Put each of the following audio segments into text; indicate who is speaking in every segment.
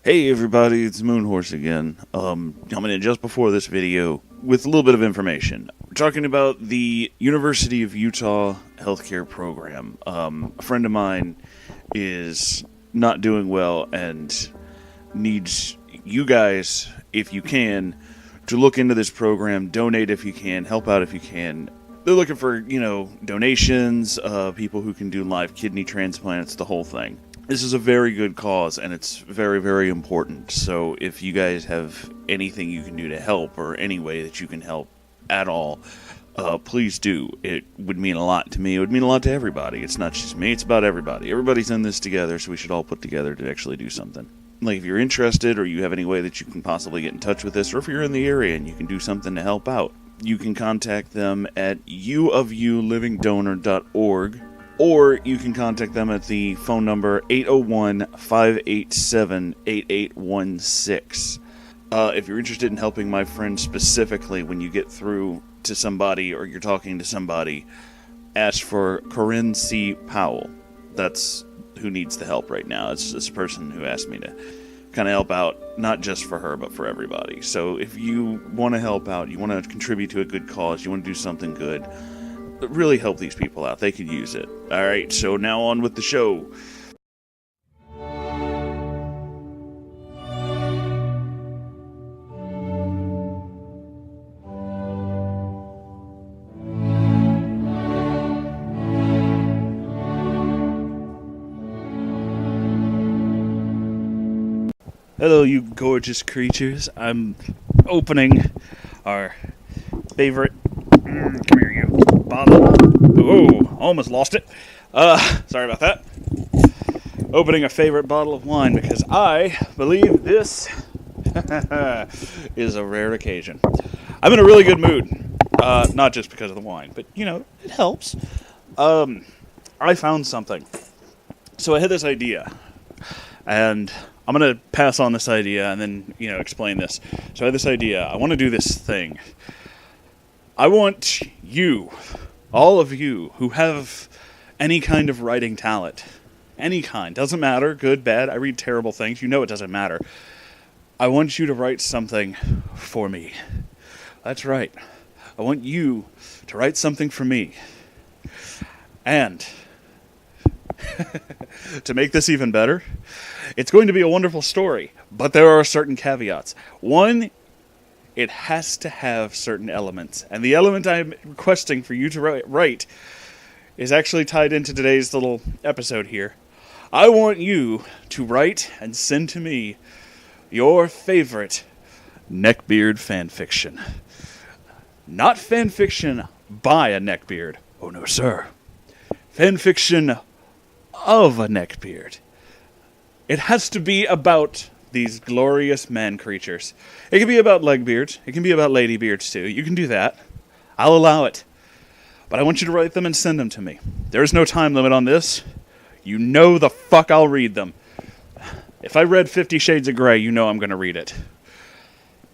Speaker 1: Hey everybody, it's Moonhorse again. Coming in just before this video with a little bit of information. We're talking about the University of Utah healthcare program. A friend of mine is not doing well and needs you guys, if you can, to look into this program, donate if you can, help out if you can. They're looking for, donations, people who can do live kidney transplants, the whole thing. This is a very good cause, and it's very, very important. So if you guys have anything you can do to help, or any way that you can help at all, please do. It would mean a lot to me. It would mean a lot to everybody. It's not just me. It's about everybody. Everybody's in this together, so we should all put together to actually do something. Like, if you're interested, or you have any way that you can possibly get in touch with this, or if you're in the area and you can do something to help out, you can contact them at uofulivingdonor.org. Or you can contact them at the phone number 801-587-8816. If you're interested in helping my friend specifically, when you get through to somebody or you're talking to somebody, ask for Corinne C. Powell. That's who needs the help right now. It's this person who asked me to kind of help out, not just for her, but for everybody. So if you want to help out, you want to contribute to a good cause, you want to do something good, really help these people out. They could use it. Alright, so now on with the show. Hello, you gorgeous creatures. I'm opening our favorite... come here, you. Bottle. Oh, almost lost it. Sorry about that. Opening a favorite bottle of wine because I believe this is a rare occasion. I'm in a really good mood. Not just because of the wine, but, it helps. I found something. So I had this idea, and I'm going to pass on this idea and then, explain this. So I had this idea. I want to do this thing. I want you, all of you who have any kind of writing talent, any kind, doesn't matter, good, bad, I read terrible things, it doesn't matter. I want you to write something for me. That's right. I want you to write something for me. And to make this even better, it's going to be a wonderful story, but there are certain caveats. One, it has to have certain elements. And the element I'm requesting for you to write is actually tied into today's little episode here. I want you to write and send to me your favorite Neckbeard fanfiction. Not fanfiction by a Neckbeard. Oh no, sir. Fanfiction of a Neckbeard. It has to be about these glorious man creatures. It can be about legbeards. It can be about ladybeards too. You can do that. I'll allow it. But I want you to write them and send them to me. There is no time limit on this. You know the fuck I'll read them. If I read 50 Shades of Grey, I'm going to read it.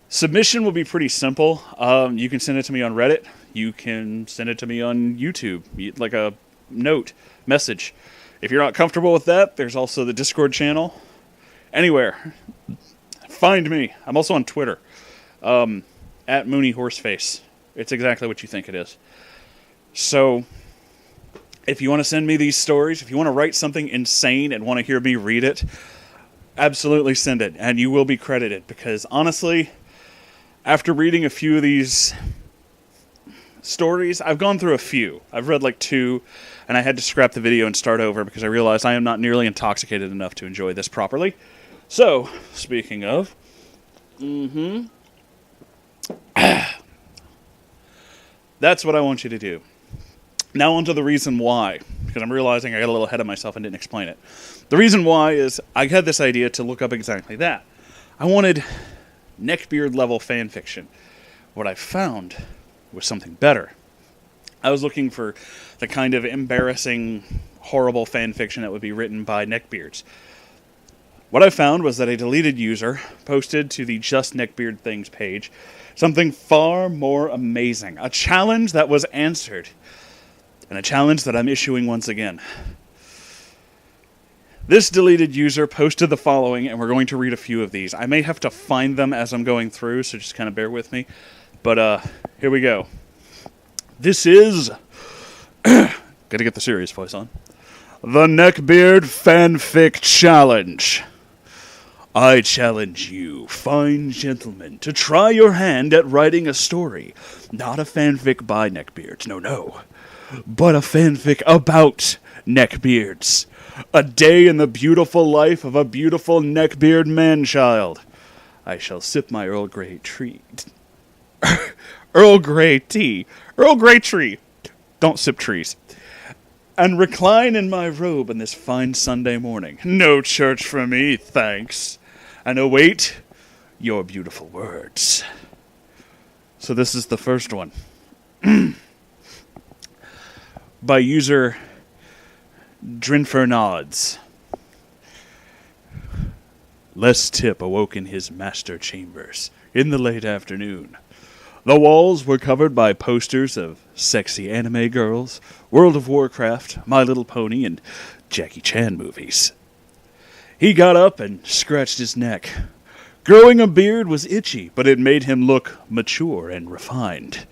Speaker 1: Submission will be pretty simple. You can send it to me on Reddit. You can send it to me on YouTube, like a note, message. If you're not comfortable with that, there's also the Discord channel. Anywhere. Find me. I'm also on Twitter. At Moonhorse. It's exactly what you think it is. So, if you want to send me these stories, if you want to write something insane and want to hear me read it, absolutely send it. And you will be credited. Because, honestly, after reading a few of these stories, I've gone through a few. I've read like 2, and I had to scrap the video and start over because I realized I am not nearly intoxicated enough to enjoy this properly. So, speaking of, that's what I want you to do. Now on to the reason why, because I'm realizing I got a little ahead of myself and didn't explain it. The reason why is I had this idea to look up exactly that. I wanted Neckbeard level fan fiction. What I found was something better. I was looking for the kind of embarrassing, horrible fan fiction that would be written by neckbeards. What I found was that a deleted user posted to the Just Neckbeard Things page something far more amazing. A challenge that was answered. And a challenge that I'm issuing once again. This deleted user posted the following, and we're going to read a few of these. I may have to find them as I'm going through, so just kind of bear with me. But here we go. This is... Gotta get the serious voice on. The Neckbeard Fanfic Challenge. I challenge you, fine gentlemen, to try your hand at writing a story. Not a fanfic by neckbeards, no. But a fanfic about neckbeards. A day in the beautiful life of a beautiful neckbeard man-child. I shall sip my Earl Grey tea. Earl Grey tea. Earl Grey tree. Don't sip trees. And recline in my robe on this fine Sunday morning. No church for me, thanks. And await your beautiful words. So this is the first one. By user Drinfernods. Les Tip awoke in his master chambers in the late afternoon. The walls were covered by posters of sexy anime girls, World of Warcraft, My Little Pony, and Jackie Chan movies. He got up and scratched his neck. Growing a beard was itchy, but it made him look mature and refined.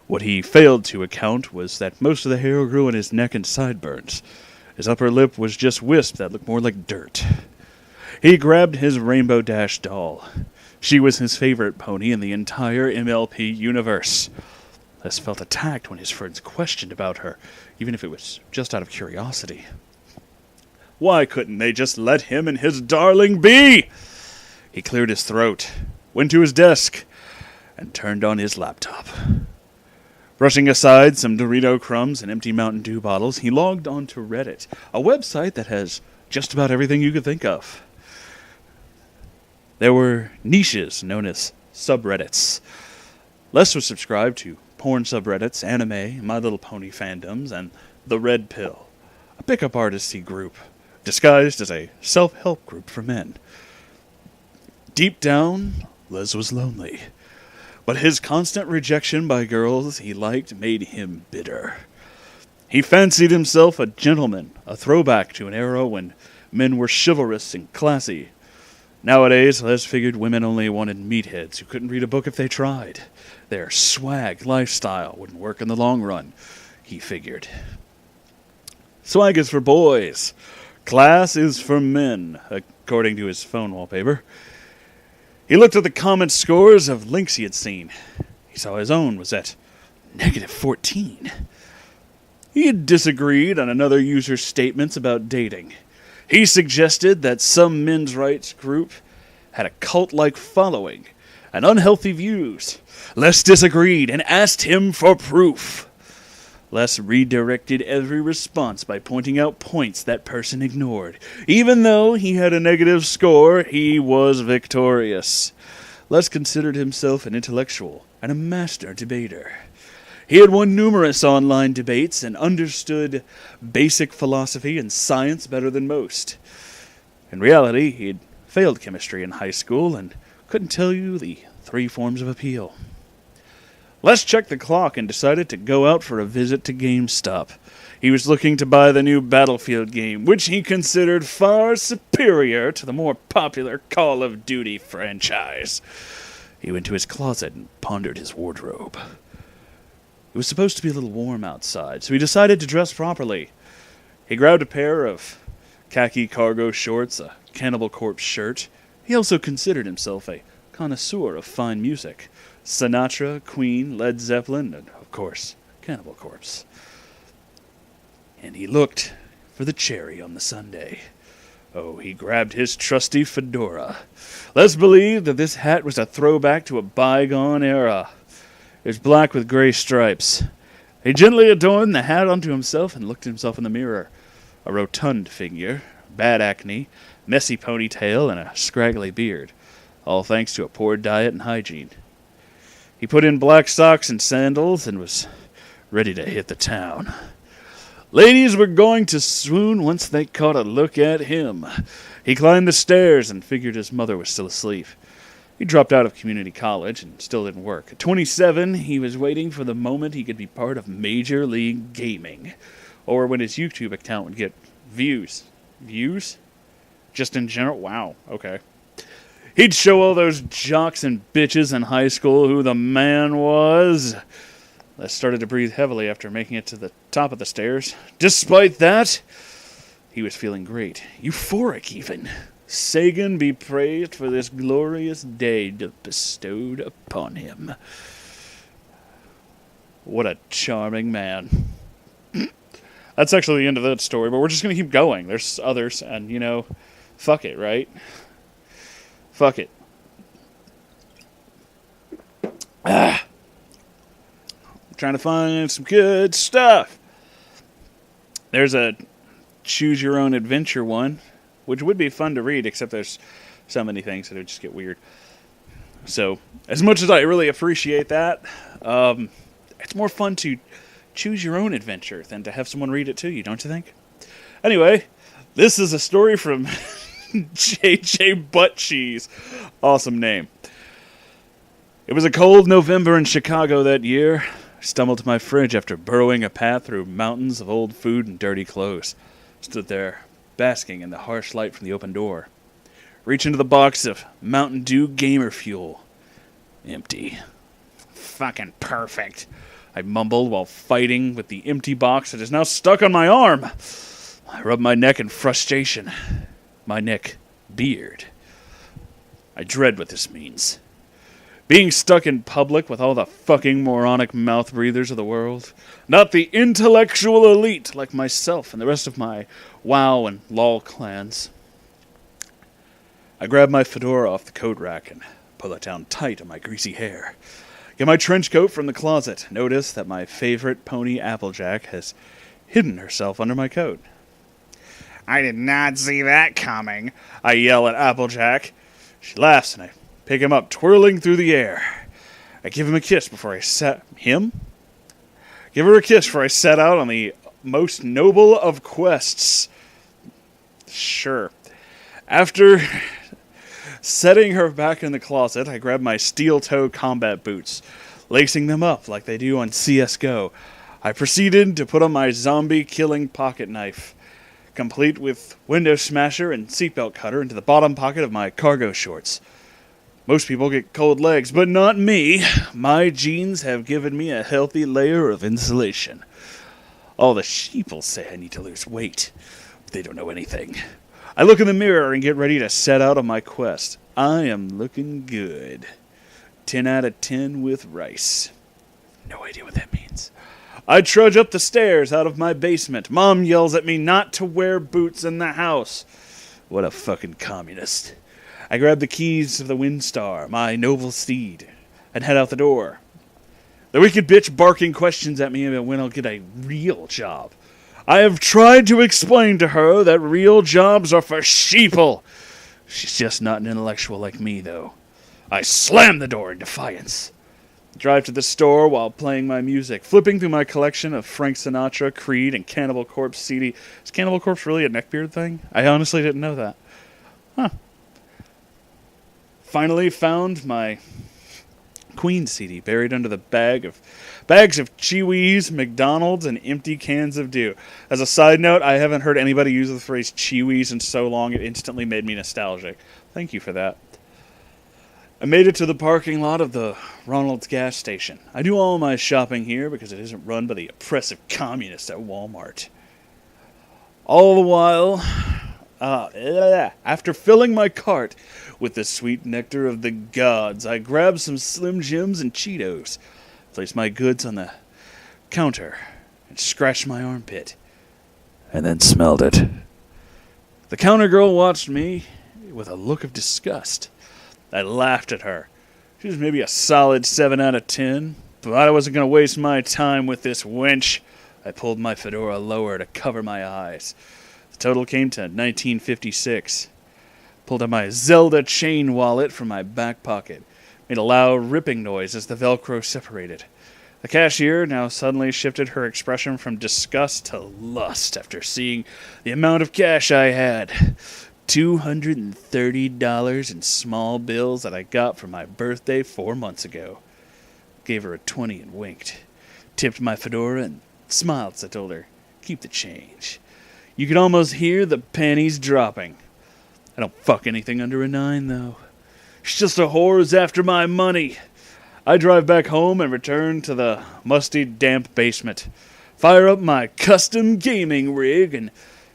Speaker 1: What he failed to account was that most of the hair grew in his neck and sideburns. His upper lip was just wisp that looked more like dirt. He grabbed his Rainbow Dash doll. She was his favorite pony in the entire MLP universe. Les felt attacked when his friends questioned about her, even if it was just out of curiosity. Why couldn't they just let him and his darling be? He cleared his throat, went to his desk, and turned on his laptop. Brushing aside some Dorito crumbs and empty Mountain Dew bottles, he logged on to Reddit, a website that has just about everything you could think of. There were niches known as subreddits. Les was subscribed to porn subreddits, anime, My Little Pony fandoms, and The Red Pill, a pickup artisty group disguised as a self-help group for men. Deep down, Les was lonely, but his constant rejection by girls he liked made him bitter. He fancied himself a gentleman, a throwback to an era when men were chivalrous and classy. Nowadays, Les figured women only wanted meatheads who couldn't read a book if they tried. Their swag lifestyle wouldn't work in the long run, he figured. Swag is for boys. Class is for men, according to his phone wallpaper. He looked at the comment scores of links he had seen. He saw his own was at -14. He had disagreed on another user's statements about dating. He suggested that some men's rights group had a cult-like following and unhealthy views. Les disagreed and asked him for proof. Les redirected every response by pointing out points that person ignored. Even though he had a negative score, he was victorious. Les considered himself an intellectual and a master debater. He had won numerous online debates and understood basic philosophy and science better than most. In reality, he had failed chemistry in high school and couldn't tell you the 3 forms of appeal. Les checked the clock and decided to go out for a visit to GameStop. He was looking to buy the new Battlefield game, which he considered far superior to the more popular Call of Duty franchise. He went to his closet and pondered his wardrobe. It was supposed to be a little warm outside, so he decided to dress properly. He grabbed a pair of khaki cargo shorts, a Cannibal Corpse shirt. He also considered himself a connoisseur of fine music. Sinatra, Queen, Led Zeppelin, and, of course, Cannibal Corpse. And he looked for the cherry on the sundae. Oh, he grabbed his trusty fedora. Let's believe that this hat was a throwback to a bygone era. It was black with gray stripes. He gently adorned the hat onto himself and looked at himself in the mirror. A rotund figure, bad acne, messy ponytail, and a scraggly beard. All thanks to a poor diet and hygiene. He put in black socks and sandals and was ready to hit the town. Ladies were going to swoon once they caught a look at him. He climbed the stairs and figured his mother was still asleep. He dropped out of community college and still didn't work. At 27, he was waiting for the moment he could be part of Major League Gaming, or when his YouTube account would get views. Views? Just in general? Wow, okay. He'd show all those jocks and bitches in high school who the man was. I started to breathe heavily after making it to the top of the stairs. Despite that, he was feeling great. Euphoric, even. Sagan be praised for this glorious day bestowed upon him. What a charming man. That's actually the end of that story, but we're just going to keep going. There's others, and, fuck it, right? Fuck it. I'm trying to find some good stuff. There's a choose your own adventure one, which would be fun to read, except there's so many things that it would just get weird. So, as much as I really appreciate that, it's more fun to choose your own adventure than to have someone read it to you, don't you think? Anyway, this is a story from J.J. Butt Cheese. Awesome name. It was a cold November in Chicago that year. I stumbled to my fridge after burrowing a path through mountains of old food and dirty clothes. Stood there, basking in the harsh light from the open door. Reach into the box of Mountain Dew Gamer Fuel. Empty. Fucking perfect, I mumbled while fighting with the empty box that is now stuck on my arm. I rubbed my neck in frustration. My neck-beard. I dread what this means. Being stuck in public with all the fucking moronic mouth breathers of the world. Not the intellectual elite like myself and the rest of my WoW and LOL clans. I grabbed my fedora off the coat rack and pull it down tight on my greasy hair. Get my trench coat from the closet. Notice that my favorite pony Applejack has hidden herself under my coat. I did not see that coming, I yell at Applejack. She laughs and I pick him up, twirling through the air. I give him a kiss before I set... Him? Give her a kiss before I set out on the most noble of quests. Sure. After setting her back in the closet, I grab my steel-toe combat boots, lacing them up like they do on CSGO. I proceeded to put on my zombie-killing pocket knife, complete with window smasher and seatbelt cutter into the bottom pocket of my cargo shorts. Most people get cold legs, but not me. My jeans have given me a healthy layer of insulation. All the sheeple say I need to lose weight, but they don't know anything. I look in the mirror and get ready to set out on my quest. I am looking good. 10 out of 10 with rice. No idea what that means. I trudge up the stairs out of my basement. Mom yells at me not to wear boots in the house. What a fucking communist. I grab the keys of the Windstar, my noble steed, and head out the door. The wicked bitch barking questions at me about when I'll get a real job. I have tried to explain to her that real jobs are for sheeple. She's just not an intellectual like me, though. I slam the door in defiance. Drive to the store while playing my music, flipping through my collection of Frank Sinatra, Creed, and Cannibal Corpse CD. Is Cannibal Corpse really a Neckbeard thing? I honestly didn't know that. Huh. Finally found my Queen CD buried under the bags of Chewies, McDonald's, and empty cans of Dew. As a side note, I haven't heard anybody use the phrase Chewies in so long it instantly made me nostalgic. Thank you for that. I made it to the parking lot of the Ronald's gas station. I do all my shopping here because it isn't run by the oppressive communists at Walmart. All the while, after filling my cart with the sweet nectar of the gods, I grabbed some Slim Jims and Cheetos, placed my goods on the counter, and scratched my armpit, and then smelled it. The counter girl watched me with a look of disgust. I laughed at her. She was maybe a solid 7 out of 10, but I wasn't going to waste my time with this wench. I pulled my fedora lower to cover my eyes. The total came to $19.56. Pulled out my Zelda chain wallet from my back pocket. Made a loud ripping noise as the Velcro separated. The cashier now suddenly shifted her expression from disgust to lust after seeing the amount of cash I had. $230 in small bills that I got for my birthday 4 months ago. Gave her a 20 and winked. Tipped my fedora and smiled as I told her, keep the change. You could almost hear the pennies dropping. I don't fuck anything under a 9, though. She's just a whore who's after my money. I drive back home and return to the musty, damp basement. Fire up my custom gaming rig and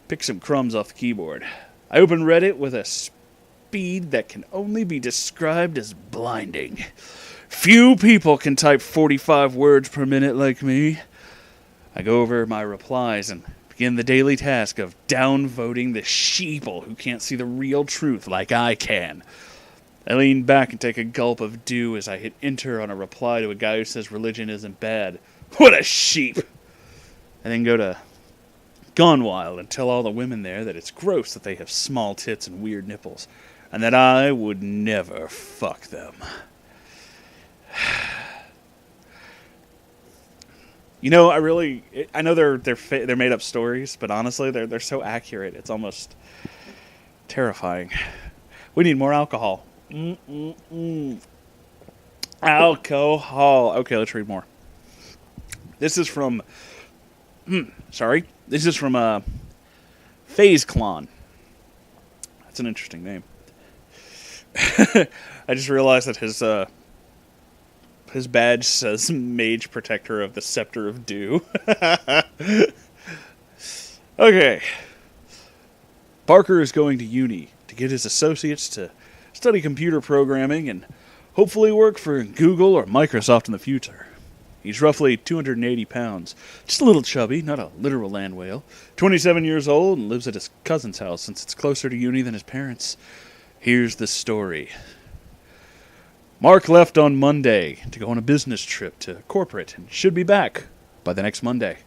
Speaker 1: pick some crumbs off the keyboard. I open Reddit with a speed that can only be described as blinding. Few people can type 45 words per minute like me. I go over my replies and begin the daily task of downvoting the sheeple who can't see the real truth like I can. I lean back and take a gulp of dew as I hit enter on a reply to a guy who says religion isn't bad. What a sheep! I then go to Gone Wild and tell all the women there that it's gross that they have small tits and weird nipples, and that I would never fuck them. You know, I know they're made up stories, but honestly, they're so accurate. It's almost terrifying. We need more alcohol. Alcohol. Okay, let's read more. This is from This is from Phase Clon. That's an interesting name. I just realized that his badge says Mage Protector of the Scepter of Dew. Okay. Parker is going to uni to get his associates to study computer programming and hopefully work for Google or Microsoft in the future. He's roughly 280 pounds, just a little chubby, not a literal land whale, 27 years old, and lives at his cousin's house since it's closer to uni than his parents. Here's the story. Mark left on Monday to go on a business trip to corporate and should be back by the next Monday.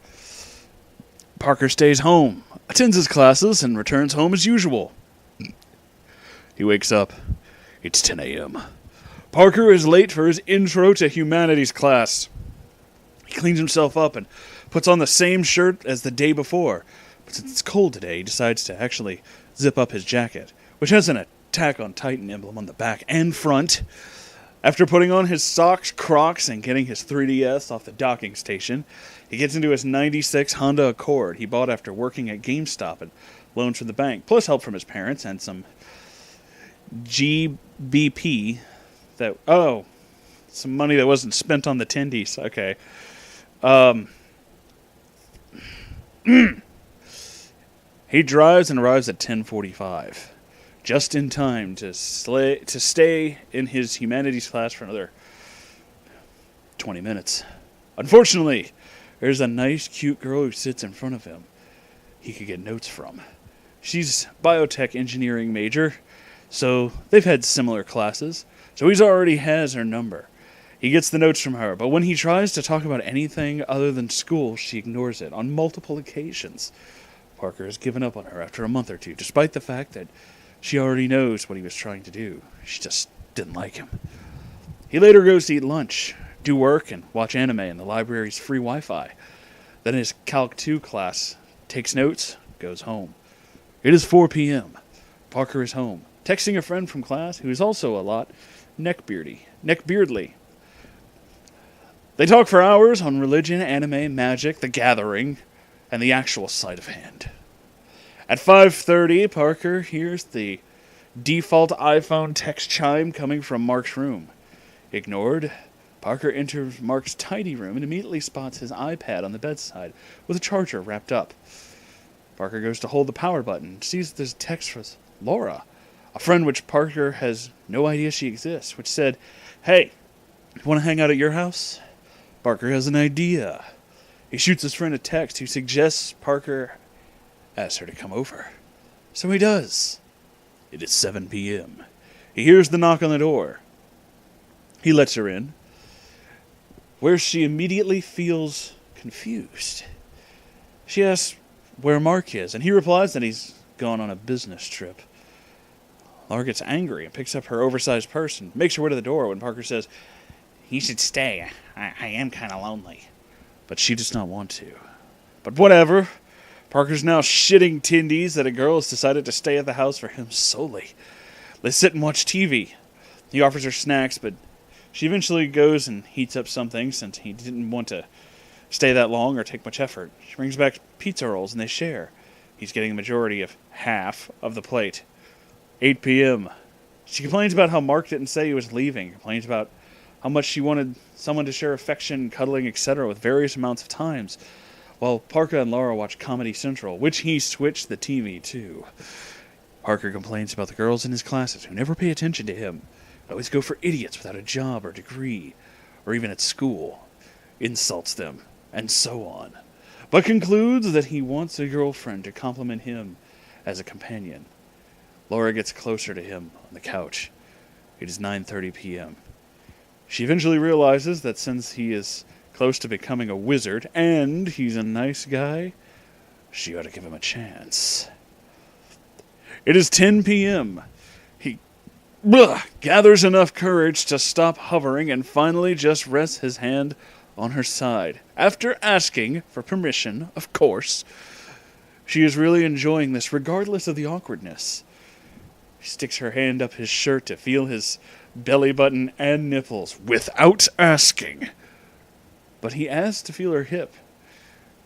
Speaker 1: Parker stays home, attends his classes, and returns home as usual. He wakes up. It's 10 a.m. Parker is late for his Intro to Humanities class. He cleans himself up and puts on the same shirt as the day before. But since it's cold today, he decides to actually zip up his jacket, which has an Attack on Titan emblem on the back and front. After putting on his socks, Crocs, and getting his 3DS off the docking station, he gets into his 96 Honda Accord he bought after working at GameStop and loans from the bank, plus help from his parents and some GBP some money that wasn't spent on the tendies. Okay. He drives and arrives at 10:45, just in time to stay in his humanities class for another 20 minutes. Unfortunately, there's a nice, cute girl who sits in front of him he could get notes from. She's biotech engineering major, so they've had similar classes, so he's already has her number. He gets the notes from her, but when he tries to talk about anything other than school, she ignores it on multiple occasions. Parker has given up on her after a month or two, despite the fact that she already knows what he was trying to do. She just didn't like him. He later goes to eat lunch, do work, and watch anime in the library's free Wi-Fi. Then his Calc 2 class takes notes, goes home. It is 4 p.m. Parker is home, texting a friend from class who is also a lot Neckbeardly. They talk for hours on religion, anime, magic, the gathering, and the actual sleight of hand. At 5:30, Parker hears the default iPhone text chime coming from Mark's room. Ignored, Parker enters Mark's tidy room and immediately spots his iPad on the bedside with a charger wrapped up. Parker goes to hold the power button and sees there's a text from Laura, a friend which Parker has no idea she exists, which said, "Hey, want to hang out at your house?" Parker has an idea. He shoots his friend a text who suggests Parker asks her to come over. So he does. It is 7 p.m. He hears the knock on the door. He lets her in, where she immediately feels confused. She asks where Mark is, and he replies that he's gone on a business trip. Laura gets angry and picks up her oversized purse and makes her way to the door when Parker says, "You should stay. I am kind of lonely." But she does not want to. But whatever. Parker's now shitting tindies that a girl has decided to stay at the house for him solely. They sit and watch TV. He offers her snacks, but she eventually goes and heats up something since he didn't want to stay that long or take much effort. She brings back pizza rolls and they share. He's getting the majority of half of the plate. 8 p.m. She complains about how Mark didn't say he was leaving. Complains about how much she wanted someone to share affection, cuddling, etc. with various amounts of times, while Parker and Laura watch Comedy Central, which he switched the TV to. Parker complains about the girls in his classes who never pay attention to him, always go for idiots without a job or degree, or even at school, insults them, and so on, but concludes that he wants a girlfriend to compliment him as a companion. Laura gets closer to him on the couch. It is 9:30 p.m. She eventually realizes that since he is close to becoming a wizard, and he's a nice guy, she ought to give him a chance. It is 10 p.m. He gathers enough courage to stop hovering and finally just rests his hand on her side. After asking for permission, of course. She is really enjoying this, regardless of the awkwardness. She sticks her hand up his shirt to feel his belly button and nipples without asking. But he asks to feel her hip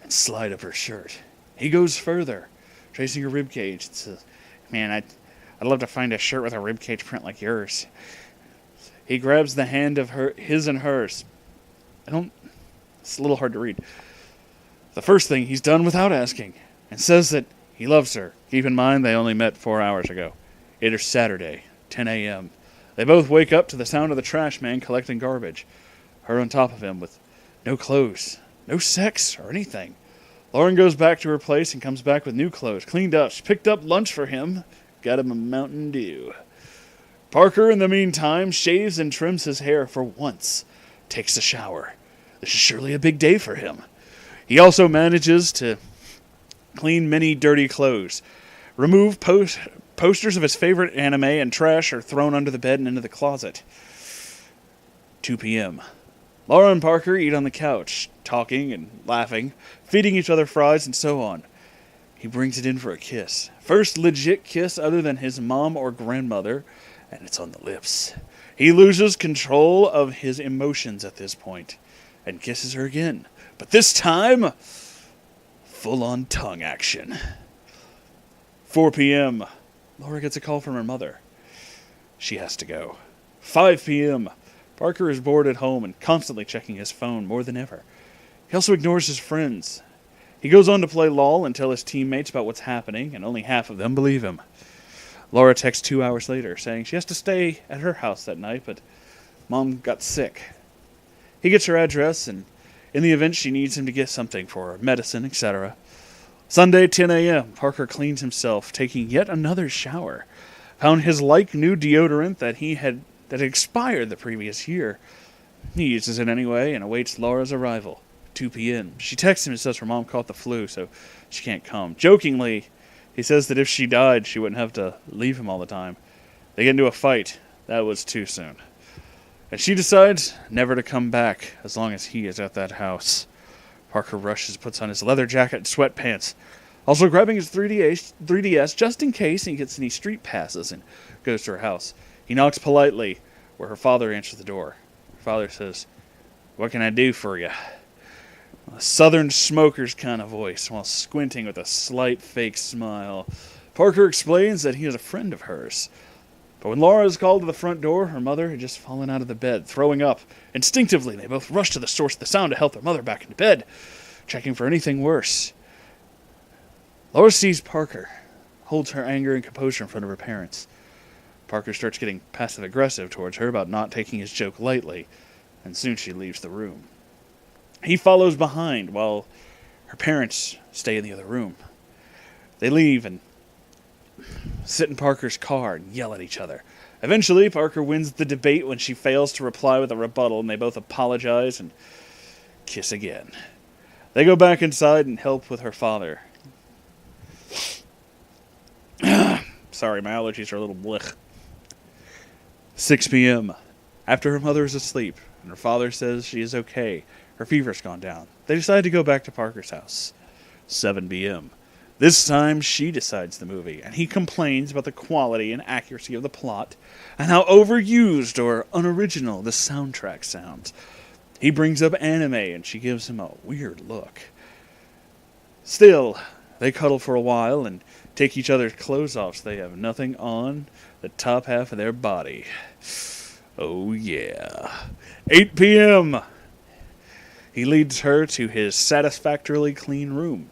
Speaker 1: and slide up her shirt. He goes further, tracing her ribcage, and says, "Man, I'd love to find a shirt with a ribcage print like yours." He grabs the hand of his and hers. It's a little hard to read. The first thing he's done without asking, and says that he loves her. Keep in mind they only met 4 hours ago. It is Saturday, 10 a.m. They both wake up to the sound of the trash man collecting garbage. Her on top of him with no clothes, no sex or anything. Lauren goes back to her place and comes back with new clothes, cleaned up. She picked up lunch for him, got him a Mountain Dew. Parker, in the meantime, shaves and trims his hair for once, takes a shower. This is surely a big day for him. He also manages to clean many dirty clothes, remove posters of his favorite anime, and trash are thrown under the bed and into the closet. 2 p.m. Laura and Parker eat on the couch, talking and laughing, feeding each other fries and so on. He brings it in for a kiss. First legit kiss other than his mom or grandmother, and it's on the lips. He loses control of his emotions at this point and kisses her again. But this time, full-on tongue action. 4 p.m. Laura gets a call from her mother. She has to go. 5 p.m. Parker is bored at home and constantly checking his phone more than ever. He also ignores his friends. He goes on to play LOL and tell his teammates about what's happening, and only half of them believe him. Laura texts 2 hours later, saying she has to stay at her house that night, but Mom got sick. He gets her address, and in the event she needs him to get something for her, medicine, etc. Sunday, 10 a.m., Parker cleans himself, taking yet another shower. Found his new deodorant that had expired the previous year. He uses it anyway and awaits Laura's arrival. 2 p.m. She texts him and says her mom caught the flu, so she can't come. Jokingly, he says that if she died, she wouldn't have to leave him all the time. They get into a fight. That was too soon. And she decides never to come back as long as he is at that house. Parker rushes, puts on his leather jacket and sweatpants, also grabbing his 3DS just in case he gets any street passes, and goes to her house. He knocks politely, where her father answers the door. Her father says, "What can I do for you?" A southern smoker's kind of voice, while squinting with a slight fake smile. Parker explains that he is a friend of hers. But when Laura is called to the front door, her mother had just fallen out of the bed, throwing up. Instinctively, they both rush to the source of the sound to help their mother back into bed, checking for anything worse. Laura sees Parker, holds her anger and composure in front of her parents. Parker starts getting passive-aggressive towards her about not taking his joke lightly, and soon she leaves the room. He follows behind while her parents stay in the other room. They leave and sit in Parker's car and yell at each other. Eventually, Parker wins the debate when she fails to reply with a rebuttal, and they both apologize and kiss again. They go back inside and help with her father. Sorry, my allergies are a little blech. 6 p.m. After her mother is asleep, and her father says she is okay, her fever's gone down, they decide to go back to Parker's house. 7 p.m. This time, she decides the movie, and he complains about the quality and accuracy of the plot, and how overused or unoriginal the soundtrack sounds. He brings up anime, and she gives him a weird look. Still, they cuddle for a while, and take each other's clothes off so they have nothing on the top half of their body. Oh yeah. 8 p.m. He leads her to his satisfactorily clean room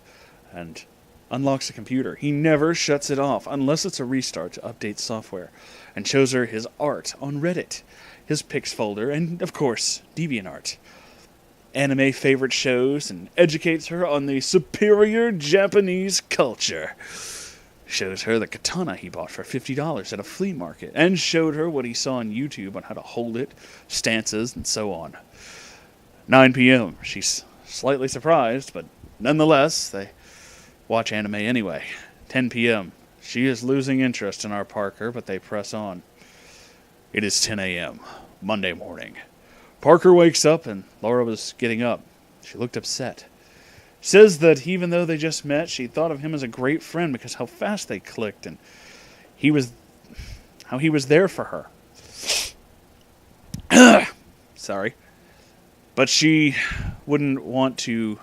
Speaker 1: and unlocks the computer. He never shuts it off unless it's a restart to update software, and shows her his art on Reddit, his pics folder, and, of course, DeviantArt. Anime favorite shows, and educates her on the superior Japanese culture. Shows her the katana he bought for $50 at a flea market, and showed her what he saw on YouTube on how to hold it, stances, and so on. 9 p.m. She's slightly surprised, but nonetheless, they watch anime anyway. 10 p.m. She is losing interest in our Parker, but they press on. It is 10 a.m. Monday morning. Parker wakes up, and Laura was getting up. She looked upset. Says that even though they just met, she thought of him as a great friend because how fast they clicked, and how he was there for her. Sorry. But she wouldn't want to...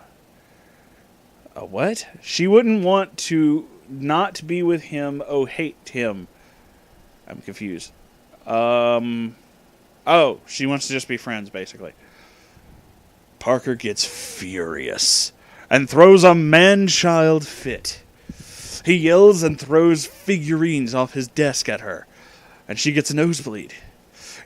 Speaker 1: what? She wouldn't want to not be with him, hate him. I'm confused. She wants to just be friends, basically. Parker gets furious and throws a man-child fit. He yells and throws figurines off his desk at her, and she gets a nosebleed.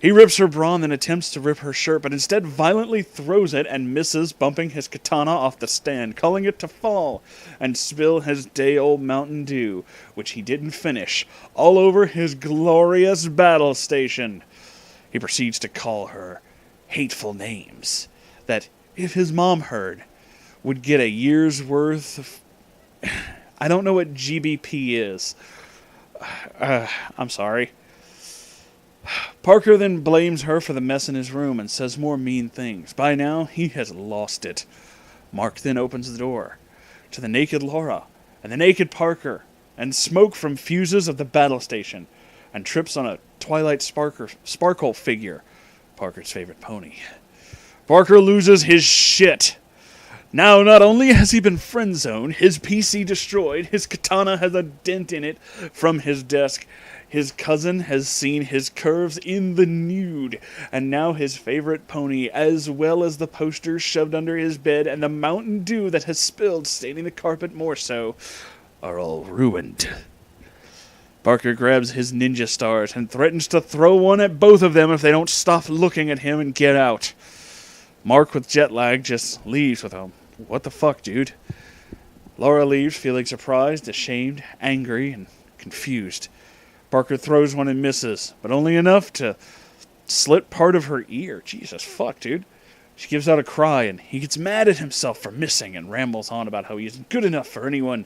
Speaker 1: He rips her bra and then attempts to rip her shirt, but instead violently throws it and misses, bumping his katana off the stand, causing it to fall and spill his day-old Mountain Dew, which he didn't finish, all over his glorious battle station. He proceeds to call her hateful names that, if his mom heard, would get a year's worth of... I don't know what GBP is. I'm sorry. Parker then blames her for the mess in his room and says more mean things. By now, he has lost it. Mark then opens the door to the naked Laura and the naked Parker and smoke from fuses of the battle station, and trips on a Twilight Sparkle figure, Parker's favorite pony. Parker loses his shit. Now, not only has he been friend-zoned, his PC destroyed, his katana has a dent in it from his desk, his cousin has seen his curves in the nude, and now his favorite pony, as well as the posters shoved under his bed and the Mountain Dew that has spilled, staining the carpet more so, are all ruined. Parker grabs his ninja stars and threatens to throw one at both of them if they don't stop looking at him and get out. Mark, with jet lag, just leaves with him. What the fuck, dude? Laura leaves, feeling surprised, ashamed, angry, and confused. Parker throws one and misses, but only enough to slit part of her ear. Jesus fuck, dude. She gives out a cry, and he gets mad at himself for missing and rambles on about how he isn't good enough for anyone,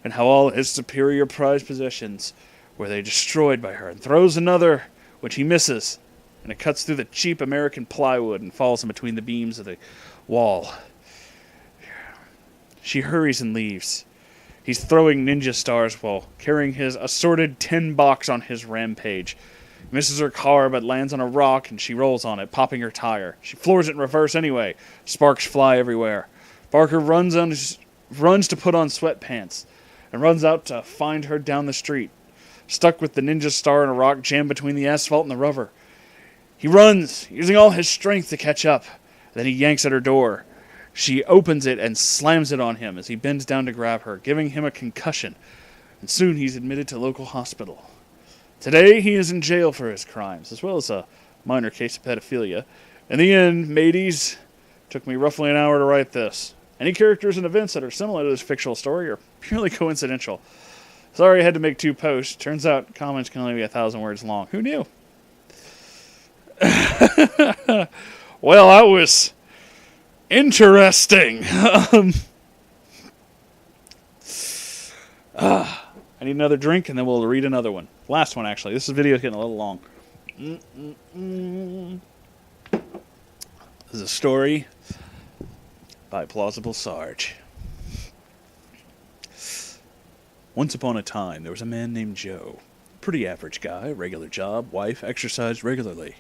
Speaker 1: and how all his superior prized possessions were they destroyed by her, and throws another, which he misses, and it cuts through the cheap American plywood and falls in between the beams of the wall. She hurries and leaves. He's throwing ninja stars while carrying his assorted tin box on his rampage. He misses her car but lands on a rock and she rolls on it, popping her tire. She floors it in reverse anyway. Sparks fly everywhere. Parker runs to put on sweatpants and runs out to find her down the street, stuck with the ninja star and a rock jammed between the asphalt and the rubber. He runs, using all his strength to catch up. Then he yanks at her door. She opens it and slams it on him as he bends down to grab her, giving him a concussion, and soon he's admitted to local hospital. Today he is in jail for his crimes, as well as a minor case of pedophilia. In the end, mateys, took me roughly an hour to write this. Any characters and events that are similar to this fictional story are purely coincidental. Sorry I had to make 2 posts. Turns out comments can only be 1,000 words long. Who knew? Well, that was... interesting. I need another drink, and then we'll read another one. Last one, actually. This video is getting a little long. This is a story by Plausible Sarge. Once upon a time, there was a man named Joe. Pretty average guy, regular job, wife, exercised regularly.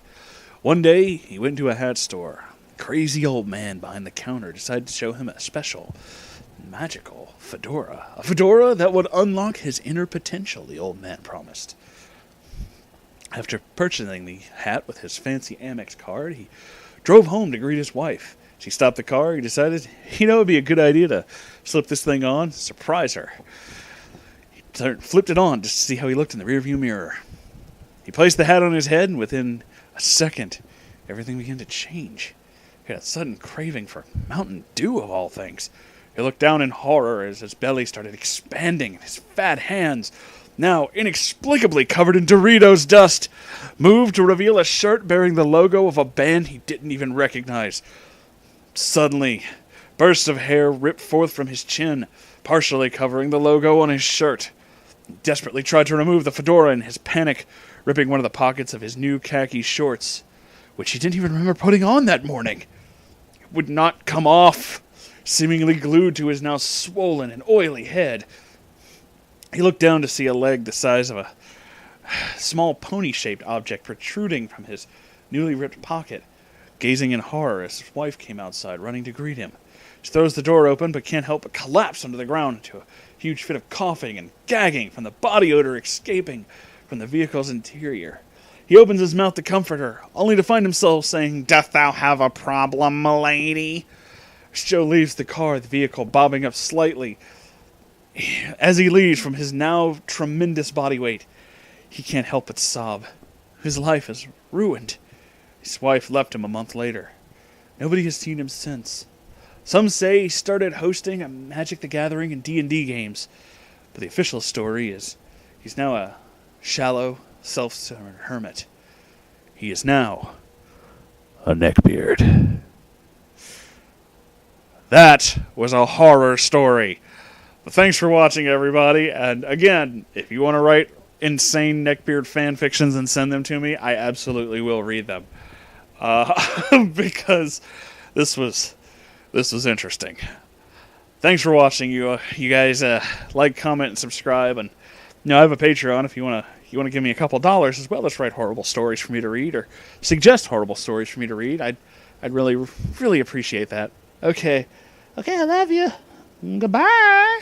Speaker 1: One day, he went to a hat store. Crazy old man behind the counter decided to show him a special. magical fedora. A fedora that would unlock his inner potential, the old man promised. After purchasing the hat with his fancy Amex card, he drove home to greet his wife. She stopped the car. He decided, it'd be a good idea to slip this thing on, surprise her. He flipped it on just to see how he looked in the rearview mirror. He placed the hat on his head, and within a second, everything began to change. He had a sudden craving for Mountain Dew, of all things. He looked down in horror as his belly started expanding, and his fat hands, now inexplicably covered in Doritos dust, moved to reveal a shirt bearing the logo of a band he didn't even recognize. Suddenly, bursts of hair ripped forth from his chin, partially covering the logo on his shirt. He desperately tried to remove the fedora in his panic, ripping one of the pockets of his new khaki shorts, which he didn't even remember putting on that morning. It would not come off, seemingly glued to his now swollen and oily head. He looked down to see a leg the size of a small pony-shaped object protruding from his newly ripped pocket, gazing in horror as his wife came outside, running to greet him. She throws the door open, but can't help but collapse onto the ground into a huge fit of coughing and gagging from the body odor escaping from the vehicle's interior. He opens his mouth to comfort her, only to find himself saying, "Dost thou have a problem, m'lady?" As Joe leaves the car, the vehicle bobbing up slightly. As he leaves from his now tremendous body weight, he can't help but sob. His life is ruined. His wife left him a month later. Nobody has seen him since. Some say he started hosting a Magic the Gathering and D&D games, but the official story is he's now a shallow, self-centered hermit. He is now a neckbeard. That was a horror story. But thanks for watching, everybody. And again, if you want to write insane Neckbeard fan fictions and send them to me, I absolutely will read them. Because this was interesting. Thanks for watching, you guys. Like, comment, and subscribe. And I have a Patreon if you want to give me a couple dollars as well as write horrible stories for me to read or suggest horrible stories for me to read. I'd really, really appreciate that. Okay, I love you. Goodbye.